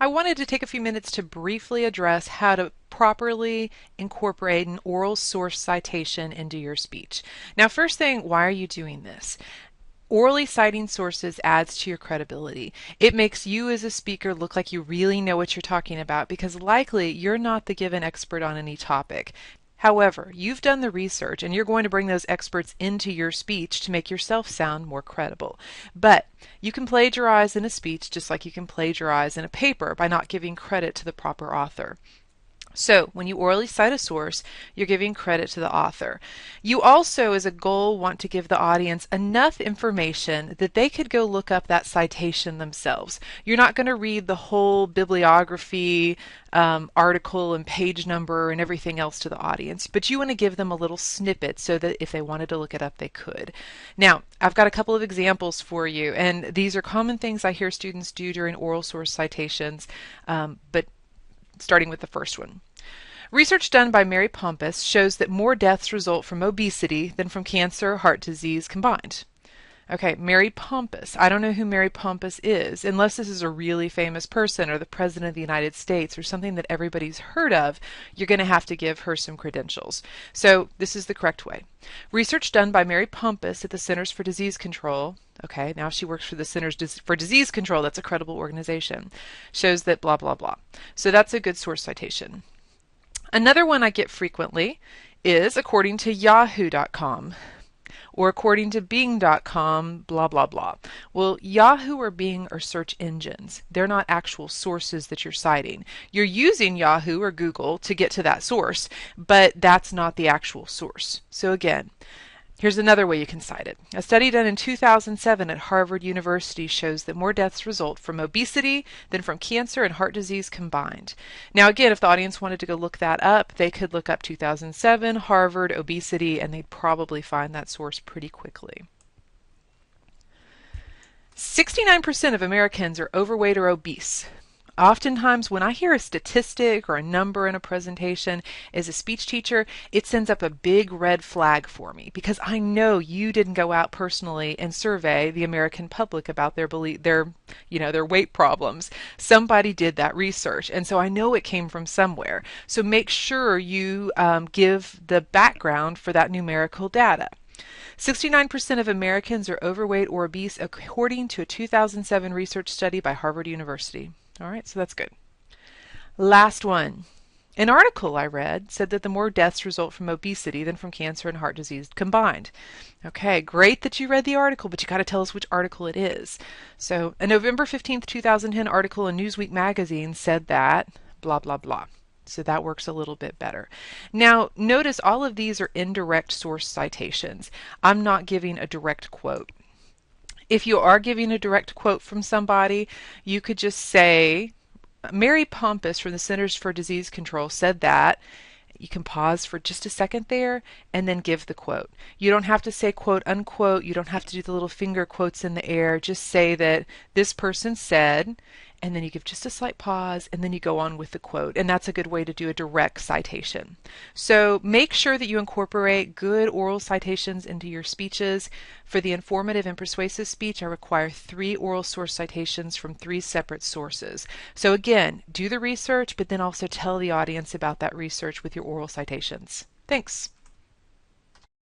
I wanted to take a few minutes to briefly address how to properly incorporate an oral source citation into your speech. Now, first thing, why are you doing this? Orally citing sources adds to your credibility. It makes you as a speaker look like you really know what you're talking about because likely you're not the given expert on any topic. However, you've done the research and you're going to bring those experts into your speech to make yourself sound more credible. But you can plagiarize in a speech just like you can plagiarize in a paper by not giving credit to the proper author. So when you orally cite a source, you're giving credit to the author. You also, as a goal, want to give the audience enough information that they could go look up that citation themselves. You're not going to read the whole bibliography, article and page number and everything else to the audience, but you want to give them a little snippet so that if they wanted to look it up, they could. Now, I've got a couple of examples for you, and these are common things I hear students do during oral source citations, but starting with the first one. Research done by Mary Pompous shows that more deaths result from obesity than from cancer or heart disease combined. Okay, Mary Pompous. I don't know who Mary Pompous is, unless this is a really famous person or the President of the United States or something that everybody's heard of. You're going to have to give her some credentials. So this is the correct way. Research done by Mary Pompous at the Centers for Disease Control. Okay, now she works for the Centers for Disease Control. That's a credible organization. Shows that blah, blah, blah. So that's a good source citation. Another one I get frequently is according to yahoo.com or according to bing.com, blah, blah, blah. Well, Yahoo or Bing are search engines. They're not actual sources that you're citing. You're using Yahoo or Google to get to that source, but that's not the actual source. So again, here's another way you can cite it. A study done in 2007 at Harvard University shows that more deaths result from obesity than from cancer and heart disease combined. Now again, if the audience wanted to go look that up, they could look up 2007, Harvard, obesity, and they'd probably find that source pretty quickly. 69% of Americans are overweight or obese. Oftentimes when I hear a statistic or a number in a presentation as a speech teacher, it sends up a big red flag for me because I know you didn't go out personally and survey the American public about their weight problems. Somebody did that research, and so I know it came from somewhere. So make sure you give the background for that numerical data. 69% of Americans are overweight or obese according to a 2007 research study by Harvard University. All right, so that's good. Last one. An article I read said that the more deaths result from obesity than from cancer and heart disease combined. Okay, great that you read the article, but you got to tell us which article it is. So a November 15th, 2010 article in Newsweek magazine said that blah, blah, blah. So that works a little bit better. Now, notice all of these are indirect source citations. I'm not giving a direct quote. If you are giving a direct quote from somebody, you could just say, Mary Pompous from the Centers for Disease Control said that. You can pause for just a second there and then give the quote. You don't have to say quote unquote. You don't have to do the little finger quotes in the air. Just say that this person said, and then you give just a slight pause and then you go on with the quote. And that's a good way to do a direct citation. So make sure that you incorporate good oral citations into your speeches. For the informative and persuasive speech, I require 3 oral source citations from 3 separate sources. So again, do the research, but then also tell the audience about that research with your oral citations. Thanks.